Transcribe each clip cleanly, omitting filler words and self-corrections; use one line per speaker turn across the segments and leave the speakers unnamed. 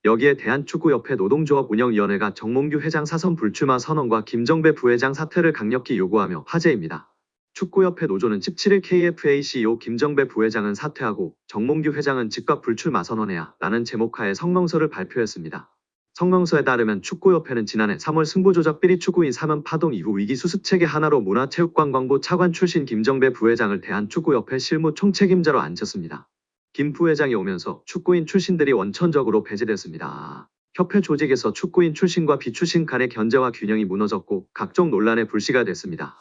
여기에 대한축구협회 노동조합 운영위원회가 정몽규 회장 사선 불출마 선언과 김정배 부회장 사퇴를 강력히 요구하며 화제입니다. 축구협회 노조는 17일 KFA CEO 김정배 부회장은 사퇴하고 정몽규 회장은 즉각 불출마 선언해야 라는 제목하에 성명서를 발표했습니다. 성명서에 따르면 축구협회는 지난해 3월 승부조작 비리 축구인 사면 파동 이후 위기 수습체계 하나로 문화체육관광부 차관 출신 김정배 부회장을 대한축구협회 실무 총책임자로 앉혔습니다. 김 부회장이 오면서 축구인 출신들이 원천적으로 배제됐습니다. 협회 조직에서 축구인 출신과 비출신 간의 견제와 균형이 무너졌고 각종 논란의 불씨가 됐습니다.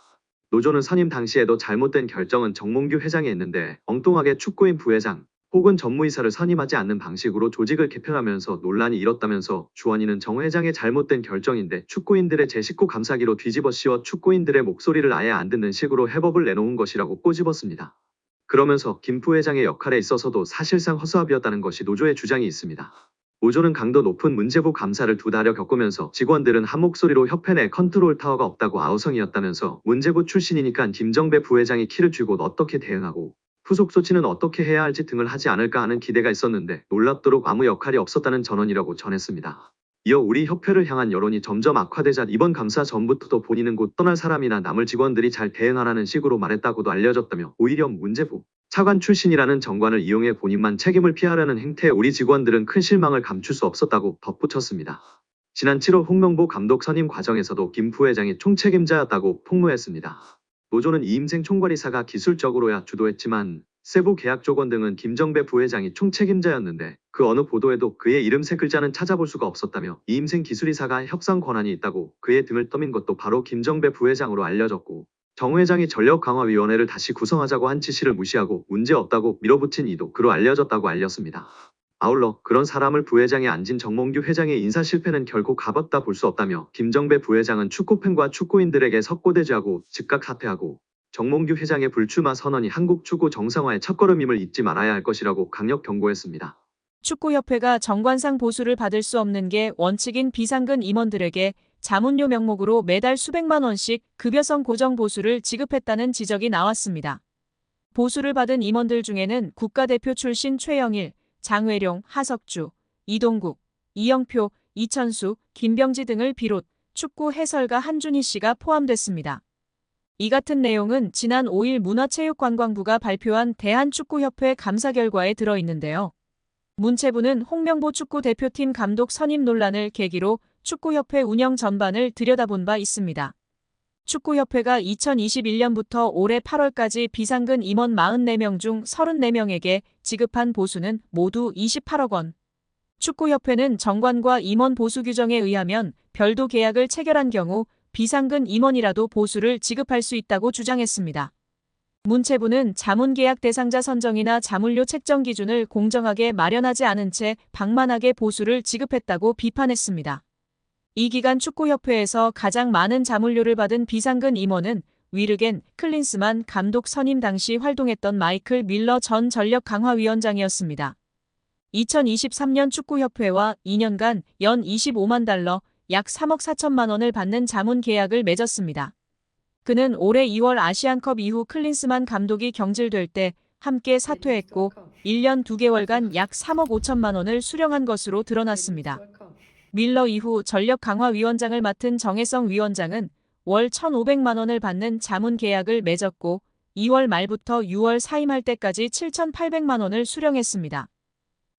노조는 선임 당시에도 잘못된 결정은 정몽규 회장이 했는데 엉뚱하게 축구인 부회장 혹은 전무이사를 선임하지 않는 방식으로 조직을 개편하면서 논란이 일었다면서 주원이는 정 회장의 잘못된 결정인데 축구인들의 제19 감사기로 뒤집어 씌워 축구인들의 목소리를 아예 안 듣는 식으로 해법을 내놓은 것이라고 꼬집었습니다. 그러면서 김 부회장의 역할에 있어서도 사실상 허수아비였다는 것이 노조의 주장이 있습니다. 노조는 강도 높은 문제부 감사를 2달여 겪으면서 직원들은 한 목소리로 협회 내 컨트롤 타워가 없다고 아우성이었다면서 문제부 출신이니까 김정배 부회장이 키를 쥐고 어떻게 대응하고 후속 조치는 어떻게 해야 할지 등을 하지 않을까 하는 기대가 있었는데 놀랍도록 아무 역할이 없었다는 전언이라고 전했습니다. 이어 우리 협회를 향한 여론이 점점 악화되자 이번 감사 전부터도 본인은 곧 떠날 사람이나 남을 직원들이 잘 대응하라는 식으로 말했다고도 알려졌다며 오히려 문제부 차관 출신이라는 정관을 이용해 본인만 책임을 피하려는 행태에 우리 직원들은 큰 실망을 감출 수 없었다고 덧붙였습니다. 지난 7월 홍명보 감독 선임 과정에서도 김 부회장이 총책임자였다고 폭로했습니다. 노조는 이임생 총괄이사가 기술적으로야 주도했지만 세부 계약 조건 등은 김정배 부회장이 총책임자였는데 그 어느 보도에도 그의 이름 3글자는 찾아볼 수가 없었다며 이임생 기술이사가 협상 권한이 있다고 그의 등을 떠민 것도 바로 김정배 부회장으로 알려졌고 정 회장이 전력강화위원회를 다시 구성하자고 한 지시를 무시하고 문제없다고 밀어붙인 이도 그로 알려졌다고 알렸습니다. 아울러 그런 사람을 부회장에 앉힌 정몽규 회장의 인사 실패는 결코 가볍다 볼 수 없다며 김정배 부회장은 축구팬과 축구인들에게 석고대죄하고 즉각 사퇴하고 정몽규 회장의 불출마 선언이 한국 축구 정상화의 첫걸음임을 잊지 말아야 할 것이라고 강력 경고했습니다.
축구협회가 정관상 보수를 받을 수 없는 게 원칙인 비상근 임원들에게 자문료 명목으로 매달 수백만 원씩 급여성 고정 보수를 지급했다는 지적이 나왔습니다. 보수를 받은 임원들 중에는 국가대표 출신 최영일, 장회룡, 하석주, 이동국, 이영표, 이천수, 김병지 등을 비롯 축구 해설가 한준희 씨가 포함됐습니다. 이 같은 내용은 지난 5일 문화체육관광부가 발표한 대한축구협회 감사 결과에 들어있는데요. 문체부는 홍명보 축구대표팀 감독 선임 논란을 계기로 축구협회 운영 전반을 들여다본 바 있습니다. 축구협회가 2021년부터 올해 8월까지 비상근 임원 44명 중 34명에게 지급한 보수는 모두 28억 원. 축구협회는 정관과 임원 보수 규정에 의하면 별도 계약을 체결한 경우 비상근 임원이라도 보수를 지급할 수 있다고 주장했습니다. 문체부는 자문계약 대상자 선정이나 자문료 책정 기준을 공정하게 마련하지 않은 채 방만하게 보수를 지급했다고 비판했습니다. 이 기간 축구협회에서 가장 많은 자문료를 받은 비상근 임원은 위르겐 클린스만 감독 선임 당시 활동했던 마이클 밀러 전 전력강화위원장이었습니다. 2023년 축구협회와 2년간 연 25만 달러, 약 3억 4천만 원을 받는 자문 계약을 맺었습니다. 그는 올해 2월 아시안컵 이후 클린스만 감독이 경질될 때 함께 사퇴했고 1년 2개월간 약 3억 5천만 원을 수령한 것으로 드러났습니다. 밀러 이후 전력강화위원장을 맡은 정혜성 위원장은 월 1,500만 원을 받는 자문 계약을 맺었고 2월 말부터 6월 사임할 때까지 7,800만 원을 수령했습니다.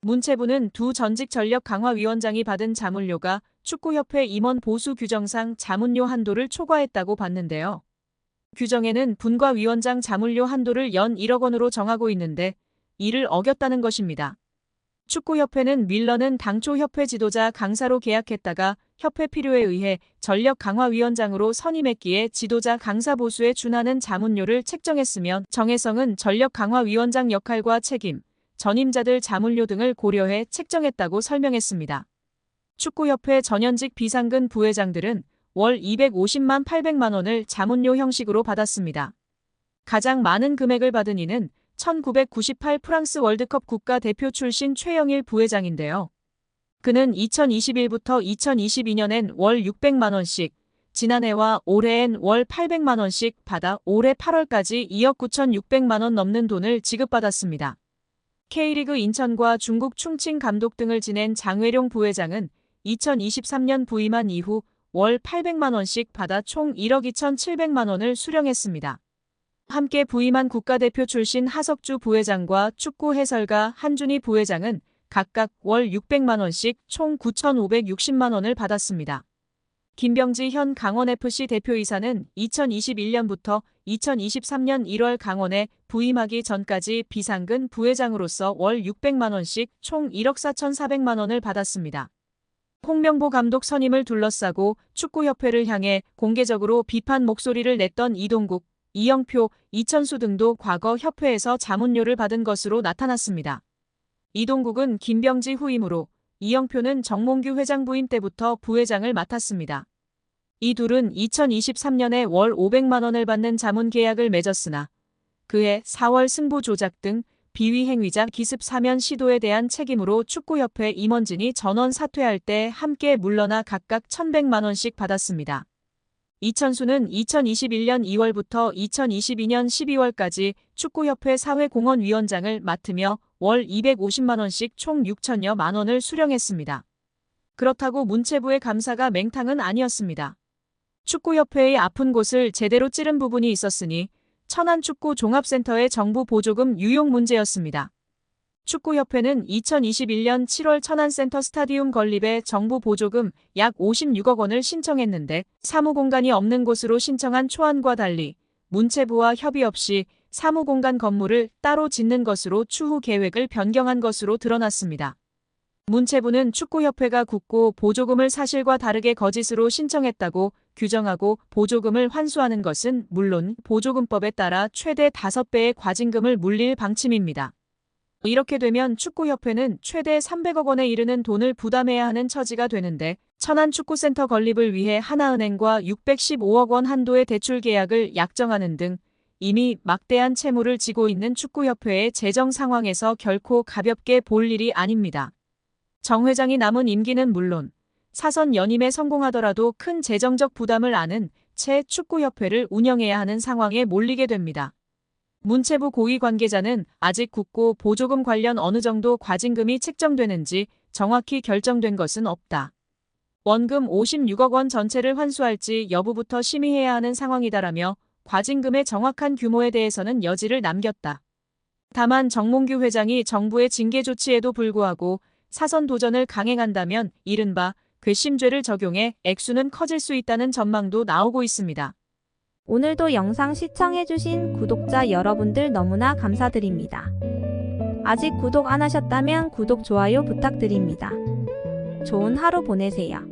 문체부는 두 전직 전력강화위원장이 받은 자문료가 축구협회 임원 보수 규정상 자문료 한도를 초과했다고 봤는데요. 규정에는 분과위원장 자문료 한도를 연 1억 원으로 정하고 있는데 이를 어겼다는 것입니다. 축구협회는 밀러는 당초 협회 지도자 강사로 계약했다가 협회 필요에 의해 전력강화위원장으로 선임했기에 지도자 강사 보수에 준하는 자문료를 책정했으며 정혜성은 전력강화위원장 역할과 책임, 전임자들 자문료 등을 고려해 책정했다고 설명했습니다. 축구협회 전현직 비상근 부회장들은 월 250만 800만 원을 자문료 형식으로 받았습니다. 가장 많은 금액을 받은 이는 1998 프랑스 월드컵 국가대표 출신 최영일 부회장인데요. 그는 2021부터 2022년엔 월 600만 원씩, 지난해와 올해엔 월 800만 원씩 받아 올해 8월까지 2억 9,600만 원 넘는 돈을 지급받았습니다. K리그 인천과 중국 충칭 감독 등을 지낸 장회룡 부회장은 2023년 부임한 이후 월 800만 원씩 받아 총 1억 2,700만 원을 수령했습니다. 함께 부임한 국가대표 출신 하석주 부회장과 축구 해설가 한준희 부회장은 각각 월 600만 원씩 총 9,560만 원을 받았습니다. 김병지 현 강원FC 대표이사는 2021년부터 2023년 1월 강원에 부임하기 전까지 비상근 부회장으로서 월 600만 원씩 총 1억 4,400만 원을 받았습니다. 홍명보 감독 선임을 둘러싸고 축구협회를 향해 공개적으로 비판 목소리를 냈던 이동국, 이영표, 이천수 등도 과거 협회에서 자문료를 받은 것으로 나타났습니다. 이동국은 김병지 후임으로, 이영표는 정몽규 회장 부임 때부터 부회장을 맡았습니다. 이 둘은 2023년에 월 500만 원을 받는 자문 계약을 맺었으나 그해 4월 승부 조작 등 비위 행위자 기습 사면 시도에 대한 책임으로 축구협회 임원진이 전원 사퇴할 때 함께 물러나 각각 1,100만 원씩 받았습니다. 이천수는 2021년 2월부터 2022년 12월까지 축구협회 사회공헌위원장을 맡으며 월 250만 원씩 총 6천여만 원을 수령했습니다. 그렇다고 문체부의 감사가 맹탕은 아니었습니다. 축구협회의 아픈 곳을 제대로 찌른 부분이 있었으니 천안축구종합센터의 정부 보조금 유용 문제였습니다. 축구협회는 2021년 7월 천안센터 스타디움 건립에 정부 보조금 약 56억 원을 신청했는데 사무공간이 없는 곳으로 신청한 초안과 달리 문체부와 협의 없이 사무공간 건물을 따로 짓는 것으로 추후 계획을 변경한 것으로 드러났습니다. 문체부는 축구협회가 굳고 보조금을 사실과 다르게 거짓으로 신청했다고 규정하고 보조금을 환수하는 것은 물론 보조금법에 따라 최대 5배의 과징금을 물릴 방침입니다. 이렇게 되면 축구협회는 최대 300억 원에 이르는 돈을 부담해야 하는 처지가 되는데 천안축구센터 건립을 위해 하나은행과 615억 원 한도의 대출 계약을 약정하는 등 이미 막대한 채무를 지고 있는 축구협회의 재정 상황에서 결코 가볍게 볼 일이 아닙니다. 정 회장이 남은 임기는 물론 사선 연임에 성공하더라도 큰 재정적 부담을 안은 채 축구협회를 운영해야 하는 상황에 몰리게 됩니다. 문체부 고위 관계자는 아직 굳고 보조금 관련 어느 정도 과징금이 책정되는지 정확히 결정된 것은 없다. 원금 56억 원 전체를 환수할지 여부부터 심의해야 하는 상황이다라며 과징금의 정확한 규모에 대해서는 여지를 남겼다. 다만 정몽규 회장이 정부의 징계 조치에도 불구하고 사선 도전을 강행한다면 이른바 괘씸죄를 적용해 액수는 커질 수 있다는 전망도 나오고 있습니다.
오늘도 영상 시청해주신 구독자 여러분들 너무나 감사드립니다. 아직 구독 안 하셨다면 구독, 좋아요 부탁드립니다. 좋은 하루 보내세요.